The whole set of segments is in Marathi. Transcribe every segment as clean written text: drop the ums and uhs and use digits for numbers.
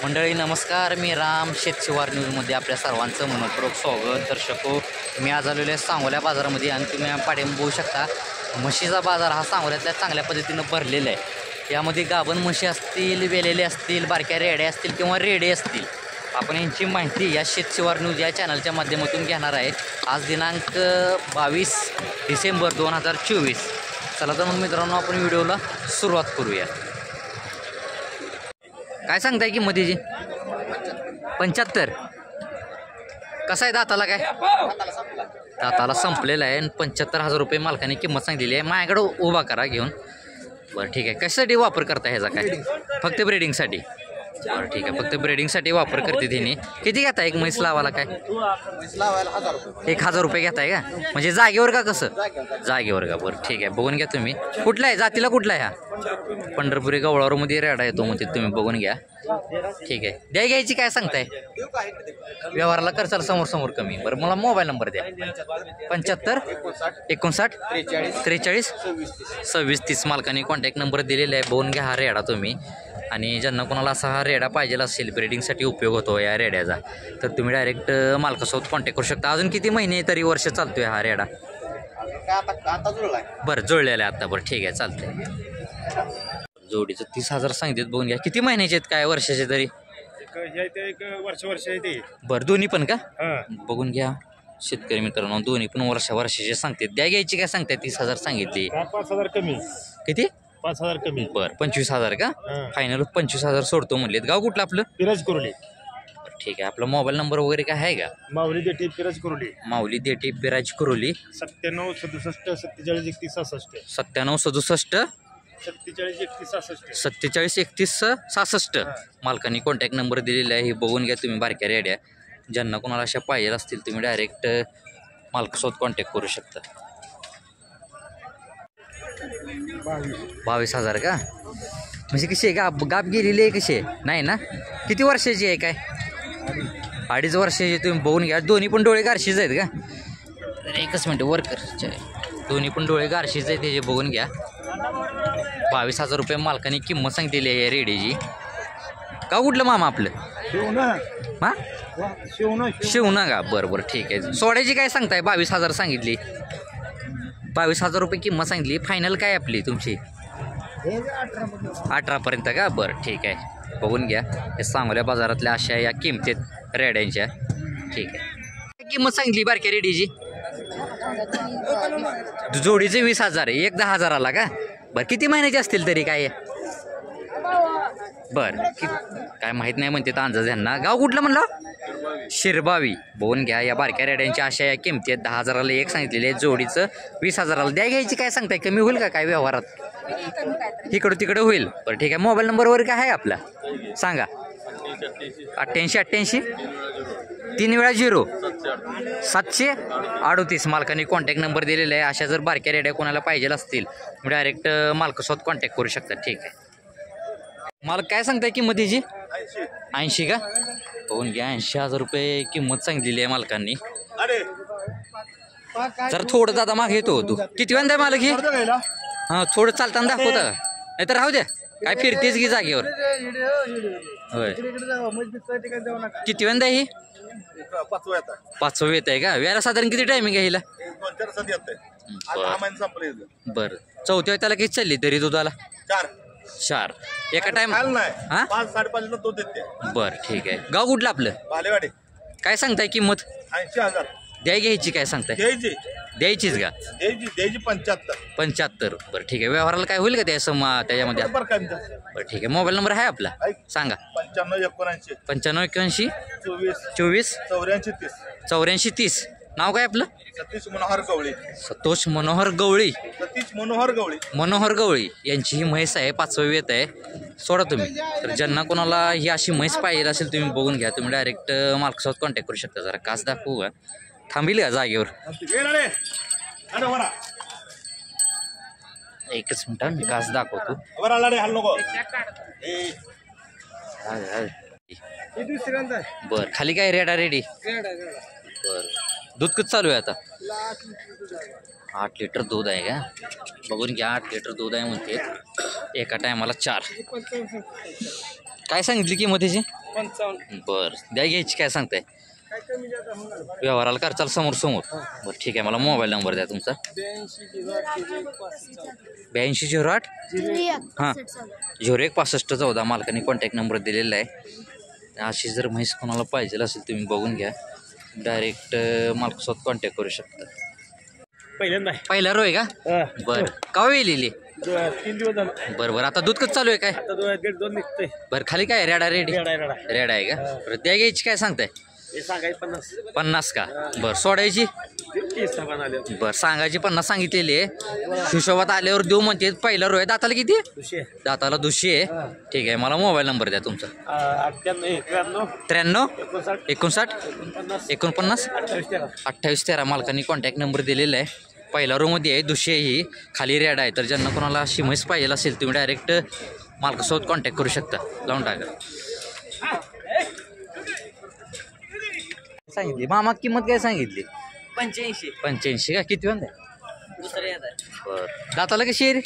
मंडळी नमस्कार, मी राम शेतशिवार न्यूजमध्ये आपल्या सर्वांचं मनपूर्वक स्वागत. दर्शको, मी आज आलेलो आहे सांगोल्या बाजारामध्ये आणि तुम्ही पाठीमागे बघू शकता म्हशीचा बाजार हा सांगोल्यातल्या चांगल्या पद्धतीनं भरलेला आहे. यामध्ये गाभण म्हशी असतील, वेलेले असतील, बारक्या रेड्या असतील किंवा रेडे असतील. आपण यांची माहिती या शेतशिवार न्यूज या चॅनलच्या माध्यमातून घेणार आहे. आज दिनांक 22 डिसेंबर 2024. चला तर मग मित्रांनो, आपण व्हिडिओला सुरुवात करूया. काय सांगताय किंमतीची? 75. कसा आहे दाताला? काय दाताला संपलेला आहे आणि 75,000 रुपये मालकाने किंमत सांगितलेली आहे. माझ्याकडे उभा करा घेऊन. बरं ठीक आहे. कशासाठी वापर करता ह्याचा? काय फक्त ब्रीडिंगसाठी? बरं ठीक आहे, फक्त ब्रीडिंगसाठी वापर करते तिने. किती घेताय एक म्हैस लावायला? काय 1,000 रुपये घेताय का? म्हणजे जागेवर का कसं? जागेवर का? बरं ठीक आहे, बघून घ्या तुम्ही. कुठला आहे? जातीला कुठला आहे हा? पंढरपुरी गवळावरमध्ये रेडा येतो म्हणजे तुम्ही बघून घ्या. ठीक आहे, घ्यायची काय सांगताय? व्यवहाराला करचाल समोर कमी. बरं मला मोबाईल नंबर द्या. 75 59 43 26 30 मालकाने कॉन्टॅक्ट नंबर दिलेला आहे. बघून घ्या हा रेडा तुम्ही. आणि ज्यांना कोणाला असा हा रेडा पाहिजे असेल, ब्रीडिंगसाठी उपयोग होतो या रेड्याचा, तर तुम्ही डायरेक्ट मालकासोबत कॉन्टॅक्ट करू शकता. अजून किती महिने तरी वर्ष चालतोय हा रेडा? बरं जुळलेला आहे आता. बरं ठीक आहे, चालतंय. जोडीचं 30,000 सांगितले. बघून घ्या. किती महिन्याचे आहेत? काय वर्षाचे तरी? वर्ष आहे. बरं दोन्ही पण का? बघून घ्या शेतकरी मित्रांनो, दोन्ही पण वर्षाचे सांगते. घ्यायची काय सांगताय? 30,000 सांगितली. 5,000 कमी. किती? 5,000 कमी. बरं 25,000 का? फायनल 25,000 सोडतो म्हणलेत. गाव कुठलं आपलं? पिरज कुर्ली. ठीक आहे. आपला मोबाईल नंबर वगैरे काय आहे का? माऊली देठी पिरज कुर्ली. माऊली देठी बिराज कुरोली. 97 67 47 31 66. 97 67 47 31 66. 47 31 66 मालकांनी कॉन्टॅक्ट नंबर दिलेला आहे. हे बघून घ्या तुम्ही. बारक्या रेड्या ज्यांना कोणाला अशा पाहिजे असतील तुम्ही डायरेक्ट मालकासोबत कॉन्टॅक्ट करू शकता. 22,000 का? म्हणजे कशी आहे? गाप गेलेली आहे कशी आहे? नाही ना? किती वर्षाची आहे? काय 2.5 वर्षाची. तुम्ही बघून घ्या. दोन्ही पण डोळे गारशीच आहेत का? एकच मिनटं वर्कर. दोन्ही पण डोळे गारशीच आहेत त्याचे. बघून घ्या. 22,000 रुपये मालकाने किंमत सांगितलेली आहे रेडीची. का कुठलं मामा आपलं? हां शिवना का? बरं ठीक आहे. सोड्याची काय सांगताय? 22,000 सांगितली. 22,000 रुपये किंमत सांगितली. फायनल काय आपली तुमची? 18पर्यंत का? बरं ठीक आहे, बघून घ्या. हे सांगोल्या बाजारातल्या अशा या किमतीत रेड्यांच्या. ठीक आहे. किंमत सांगितली बारक्या रेडीची? जोडीचे 20,000. एक 10,000 आला का? बरं किती महिन्याचे असतील तरी? काय बरं काय माहीत नाही म्हणते तर अंदाज यांना. गाव कुठलं म्हणलं? शिरबावी. बघून घ्या. या बारक्या रेड्यांच्या अशा या किमती आहेत. 10,000ला एक सांगितलेली आहे. जोडीचं 20,000ला. घ्यायची काय सांगताय? कमी होईल का काय व्यवहारात? इकडं तिकडं होईल. बरं ठीक आहे. मोबाईल नंबरवर काय आहे आपला? सांगा. 88 88 3 वेळा 0 738 मालकाने कॉन्टॅक्ट नंबर दिलेला आहे. अशा जर बारक्या रेड्या कोणाला पाहिजे असतील डायरेक्ट मालकासोबत कॉन्टॅक्ट करू शकतात. ठीक आहे. मालक काय सांगताय किंमतीची? 80 का? बघून घ्या. 80,000 रुपये किंमत सांगितलेली आहे मालकांनी. जर थोडं दादा मागे येतो तू. किती वेळा आहे मालक? हे हां थोडं चालताना दाखवता का? नाही तर राहू द्या. काय फिरतेच की जागेवर? होय. किती वेळा ही? 5वं येत आहे का? वेळेला साधारण किती टायमिंग आहे हिला? बरं 4थ्या त्याला किती चालली तरी दुधाला? 4 एका टाइम. हां 5-5.5 दूध देते. बरं ठीक आहे. गाव कुठलं आपलं? बालेवाडी. काय सांगताय किंमत? 80,000. घ्यायची काय सांगताय? द्यायचीच का? द्यायची 75. 75. बरं ठीक आहे. व्यवहाराला काय होईल का त्याच्यामध्ये? बरं ठीक आहे. मोबाईल नंबर आहे आपला? सांगा. 95 81 24 84 30. नाव काय आपलं? सतीश मनोहर गवळी. सतोष मनोहर गवळी. मनोहर गवळी यांची ही म्हैस आहे. 5वं येत आहे. सोडा तुम्ही. तर ज्यांना कोणाला ही अशी म्हैस पाहिजे असेल तुम्ही बघून घ्या. तुम्ही डायरेक्ट मालकासोबत कॉन्टॅक्ट करू शकता. जरा कास दाखवू का? थांबील का जागेवर? एकच मिनिट मी कास दाखवतो. बरं खाली काय रेडा रेडी? बरं दूध कसं चालू आहे आता? 8 लिटर दूध आहे का? बघून घ्या. 8 लिटर दूध आहे म्हणते. एका टायमाला 4. काय सांगितली किंमत त्याची? बर द्या घ्यायची काय सांगताय व्यवहाराला करचाल समोर समोर बरं ठीक आहे मला मोबाईल नंबर द्या तुमचा 8208 हां 016514 मालकाने कॉन्टॅक्ट नंबर दिलेला आहे अशी जर म्हैस कोणाला पाहिजे असेल तुम्ही बघून घ्या डायरेक्ट मालकासोबत कॉन्टॅक्ट करू शकता पहिला रोय का बरं का येलेली 3 दिवस झाले बरं बरं आता दूध कसं चालू आहे काय आता 1.5-2 निघतंय बरं खाली काय रेडा रेडी रेडा रेड आहे का बरं त्या घ्यायची काय सांगताय हे सांगायचं 50 50 का बरं सोडायची 30 सामान आले बरं सांगायची 50 सांगितलेली आहे हिशोबात आल्यावर देऊ म्हणते पहिला रोय दाताला किती दुसरे दाताला 200 आहे ठीक आहे मला मोबाईल नंबर द्या तुमचा 98 93 59 49 28 13 मालकांनी कॉन्टॅक्ट नंबर दिलेला आहे पहिला रोमध्ये आहे 200 ही खाली रेड आहे तर ज्यांना कोणाला अशी म्हैस पाहिजे असेल तुम्ही डायरेक्ट मालकासोबत कॉन्टॅक्ट करू शकता लावून टाका सांगितली मामा किंमत काय सांगितली 85 का किती म्हणताय बरं दाताला कशी आहे रे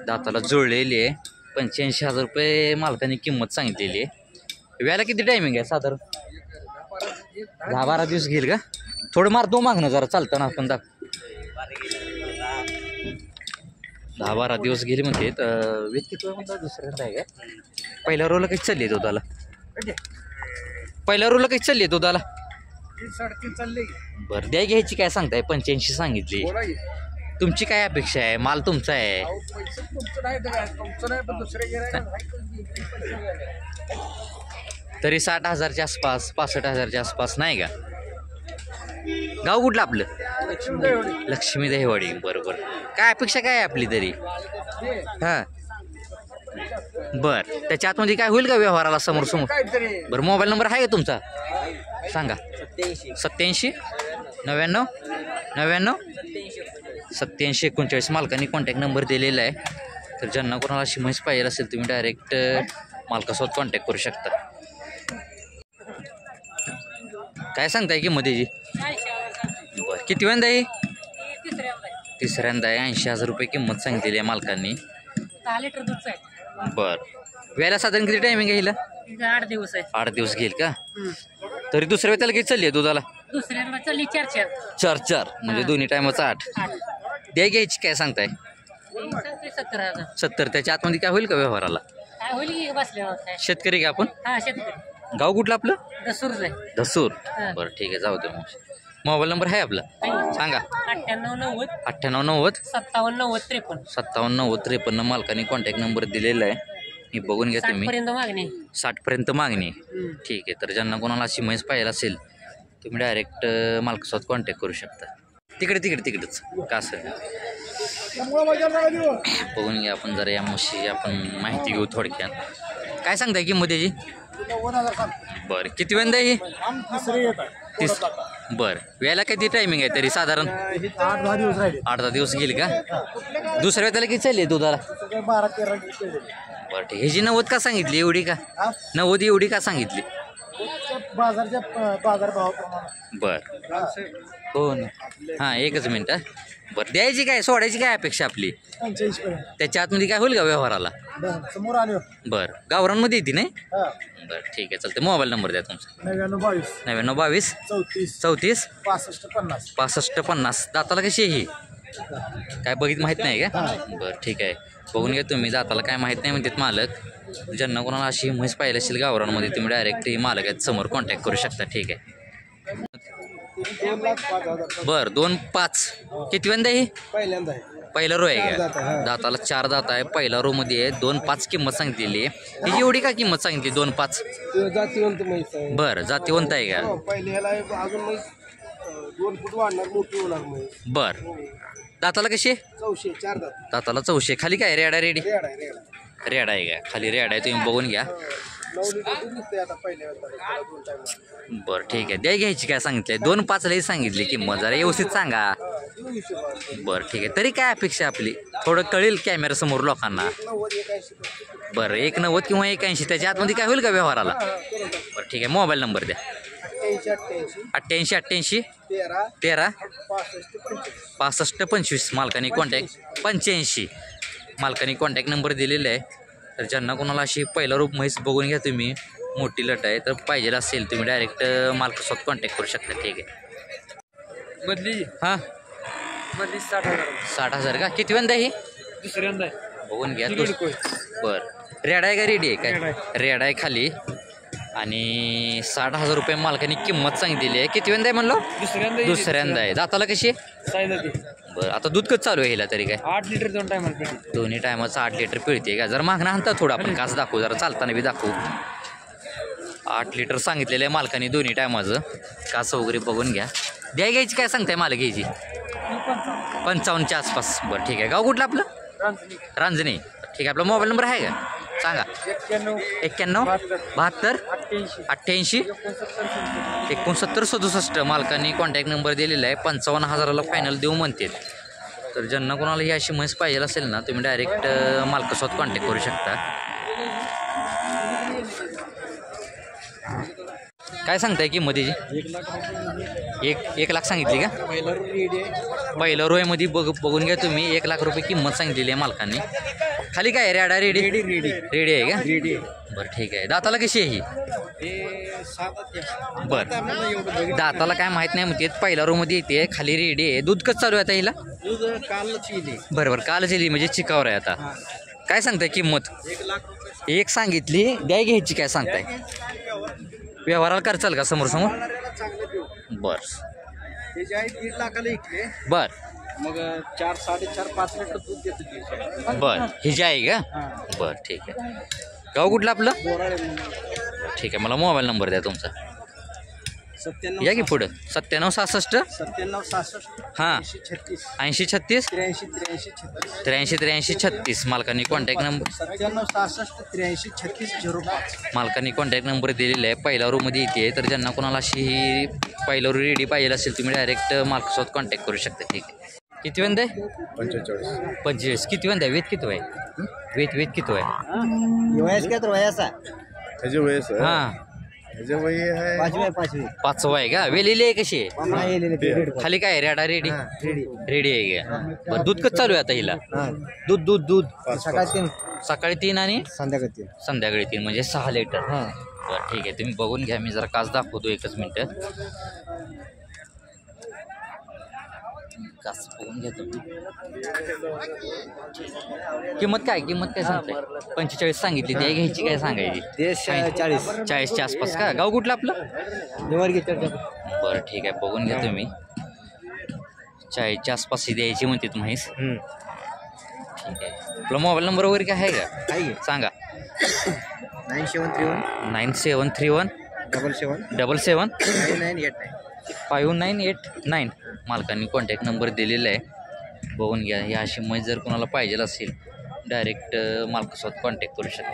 दाताला जुळलेली आहे 85,000 रुपये मालकाने किंमत सांगितलेली आहे व्याला किती टायमिंग आहे साधारण 10-12 दिवस घेईल का थोडं मारतो मागणं जरा चालतं ना आपण 10-12 दिवस गेले म्हणते वेद किती म्हणता दुसऱ्यांदा आहे का पहिल्या रोला काही चालली आहे दुधाला पहिल्या रोला काही चालली आहे दुधाला 3.5 चालले बरं द्या घ्यायची काय सांगताय 85 सांगितली तुमची काय अपेक्षा आहे माल तुमचा आहे तरी 60,000च्या आसपास 65,000च्या आसपास नाही का गाव कुठलं आपलं लक्ष्मी देहवाडी बरोबर काय अपेक्षा काय आहे आपली तरी हां बरं त्याच्या आतमध्ये काय होईल का व्यवहाराला समोर समोर बरं मोबाईल नंबर आहे का तुमचा सांगा 87 99 99 87 39 मालकांनी कॉन्टॅक्ट नंबर दिलेला आहे तर ज्यांना कोणाला अशी म्हैस पाहिजे असेल तुम्ही डायरेक्ट मालकासोबत कॉन्टॅक्ट करू शकता काय सांगताय किंमत त्याची बरं किती वेळा आहे तिसऱ्यांदा आहे 80,000 रुपये किंमत सांगितलेली आहे मालकांनी 6 लिटर दूध आहे बरं वेळेला साधारण किती टायमिंग आहे हिला 8 दिवस आहे 8 दिवस घेईल का तरी दुसऱ्या वेळेला किती चालली आहे दुधाला दुसऱ्याला चालली 4 4 म्हणजे दोन्ही टायमाचं 8 द्या घ्यायची काय सांगताय 70,000 70 त्याच्या आतमध्ये काय होईल का व्यवहाराला काय होईल की बसल्यावर काय शेतकरी का आपण हा शेतकरी गाव कुठलं आपलं दसूरच आहे धसूर हां. बरं ठीक आहे जाऊ दे मग मोबाईल नंबर आहे आपला सांगा 98 98 90 57 90 53 57 90 53 मालकाने कॉन्टॅक्ट नंबर दिलेला आहे मी बघून घ्या 60 तुम्ही पर्यंत मागणी 60 पर्यंत मागणी ठीक आहे तर ज्यांना कोणाला अशी म्हैस पाहिजे असेल तुम्ही डायरेक्ट मालकासोबत कॉन्टॅक्ट करू शकता तिकडेच का असं बघून घ्या आपण जरा या म्हशी आपण माहिती घेऊ थोडक्यात काय सांगताय किंमत त्याची बरं किती वेळा ही तीस बरं वेळेला किती टायमिंग आहे तरी साधारण 8-10 दिवस राहिले 8-10 दिवस गेली का दुसऱ्या वेळेला किती चालली आहे दुधाला 12-13 बरं ठीक ह्याची 90 का सांगितली एवढी का 90 एवढी का सांगितली बाजारच्या बाजारभावाप्रमाणे बरं हो ना हां एकच मिनटं बरं द्यायची काय सोडायची काय अपेक्षा आपली 85 पर्यंत त्याच्या आतमध्ये काय होईल का व्यवहाराला समोर आलो बरं गावरांमध्ये येते नाही बरं ठीक आहे चालतं मोबाईल नंबर द्या तुमचा 99-22 92 34 34 65-50 65-50 दाताला कशी आहे ही काय बघित माहीत नाही का बरं ठीक आहे बघून घ्या तुम्ही दाताला काय माहीत नाही म्हणतात मालक ज्यांना कोणाला अशी म्हैस पाहिजे असेल गावरांमध्ये तुम्ही डायरेक्ट मालक आहेत समोर कॉन्टॅक्ट करू शकता ठीक आहे बरं 2-5 किती वेंदा ही पहिल्यांदा आहे पहिला रो आहे का दाताला 4 दात आहे पहिला रो मध्ये आहे 2-5 किंमत सांगितलेली आहे त्याची एवढी का किंमत सांगितली 2-5 जातीवंत म्हैस आहे बरं जातीवंत आहे का पहिले ह्याला अजून म्हैस 2 फूट वाढणार मोठी होणार म्हैस बरं दाताला कशी आहे? 4 दात दाताला 400 खाली काय रेडा रेडी रेड आहे रेड आहे का खाली रेड आहे तुम्ही बघून घ्या 9 लिटर दूध निघते आता पहिल्या वेळेला 2 टाइम बरं ठीक आहे द्या घ्यायची काय सांगितले 2-5 सांगितली किंमत जरा व्यवस्थित सांगा बरं ठीक आहे तरी काय अपेक्षा आपली थोडं कळेल कॅमेरा समोर लोकांना 90-81 बरं 190 किंवा 81 त्याच्या आतमध्ये काय होईल का व्यवहाराला बरं ठीक आहे मोबाईल नंबर द्या 88 13 65 25 मालकाने कॉन्टॅक्ट 85 मालकाने कॉन्टॅक्ट नंबर दिलेला आहे तर ज्यांना कोणाला अशी पहिला रूप म्हैस बघून घ्या तुम्ही मोठी लट आहे. तर पाहिजे असेल तुम्ही डायरेक्ट मालकासोबत कॉन्टॅक्ट करू शकता. ठीक आहे. मधली हां मधली 60,000 60,000 का? किती वेंदा ही दुसऱ्यांदा आहे. बघून घ्या. तिकीट कोय. बरं रेड आहे का रेडी आहे रेड काय? आहे. रेड आहे खाली आणि 60,000 रुपये मालकाने किंमत सांगितलेली आहे. किती वेंदा आहे म्हणलो? दुसऱ्यांदा आहे. दाताला कशी आहे? साईज होती. बरं आता दूध कसं चालू आहे हिला तरी काय? 8 लिटर 2 टायमाला पेटी. दोन्ही टायमाचं 8 लिटर पिळते का? जरा मागणं आणता थोडं आपण कास दाखवू, जरा चालताना बी दाखवू. 8 लिटर सांगितलेलं आहे मालकाने दोन्ही टायमाचं. कास वगैरे बघून घ्या. घ्यायची काय सांगताय मला घ्यायची? 55च्या आसपास. बरं ठीक आहे. गाव कुठलं आपलं? रांजणी. ठीक आहे. आपला मोबाईल नंबर आहे का? सांगा. 91 72 88 69 67. मालकांनी कॉन्टॅक्ट नंबर दिलेला आहे. 55,000ला फायनल देऊ म्हणते. तर ज्यांना कोणाला ही अशी म्हैस पाहिजे असेल ना तुम्ही डायरेक्ट मालकासोबत कॉन्टॅक्ट करू शकता. काय सांगताय किंमतीची? 1 लाख सांगितली का? पहिलं रोयमध्ये बघून घ्या तुम्ही. 1 लाख रुपये किंमत सांगितलेली आहे मालकांनी. खाली काय रेडा रेडी रेडी आहे का? बरं ठीक आहे. दाताला कशी आहे ही? बरं दाताला काय माहीत नाही म्हणते. पहिल्या रोमध्ये येते खाली रेडी आहे. दूध कसं चालू आहे आता हिला? बरोबर कालच येईल म्हणजे चिकावर आहे आता. काय सांगताय किंमत? 1 सांगितली. द्या घ्यायची काय सांगताय? व्यवहाराला करचाल का समोर समोर? बर दीड लाखाला इकले. बर मग 4 4.5 5 लिटर दूध देतो. बर ही जी आहे का? बर ठीक आहे. गाव कुठलं आपलं? ठीक आहे. मला मोबाईल नंबर द्या तुमचा. 97 या की पुढं. 97 66 97 66 हां 36 80 36 83 83 36. मालकांनी कॉन्टॅक्ट नंबर 97 66 83 36 05. मालकांनी कॉन्टॅक्ट नंबर दिलेला आहे. पहिल्या रोमध्ये येते. तर ज्यांना कोणाला अशी ही पहिल्या रो रेडी पाहिजे असेल तुम्ही डायरेक्ट मालकासोबत कॉन्टॅक्ट करू शकता. ठीक आहे. किती वेंदा आहे? 45. किती वेंदा आहे? वेत किती आहे? वेत किती आहे? वयस काय तर वयासा त्याचे वयस हां पाचवी 5वा आहे का? वेलेली आहे कशी आहे? खाली काय रेडा रेडी रेडी आहे का? बरं दूध कसं चालू आहे आता हिला? दूध सकाळी 3 आणि संध्याकाळी 3 म्हणजे 6 लिटर. बरं ठीक आहे. तुम्ही बघून घ्या. मी जरा कास दाखवतो. 1 मिनिट कास बघून घ्या तुम्ही. किंमत काय सांगताय? 45 सांगितली. ते घ्यायची काय सांगायची? 40च्या आसपास का? गाव कुठलं आपलं? बरं ठीक आहे. बघून घ्या तुम्ही. 40च्या आसपास ही द्यायची म्हणते म्हैस. ठीक आहे. आपला मोबाईल नंबर वगैरे काय आहे का? सांगा. 9731 77 5989. मालकांनी कॉन्टॅक्ट नंबर दिलेला आहे. बघून घ्या. ही अशी म्हैस जर कोणाला पाहिजे असेल डायरेक्ट मालकासोबत कॉन्टॅक्ट करू शकता.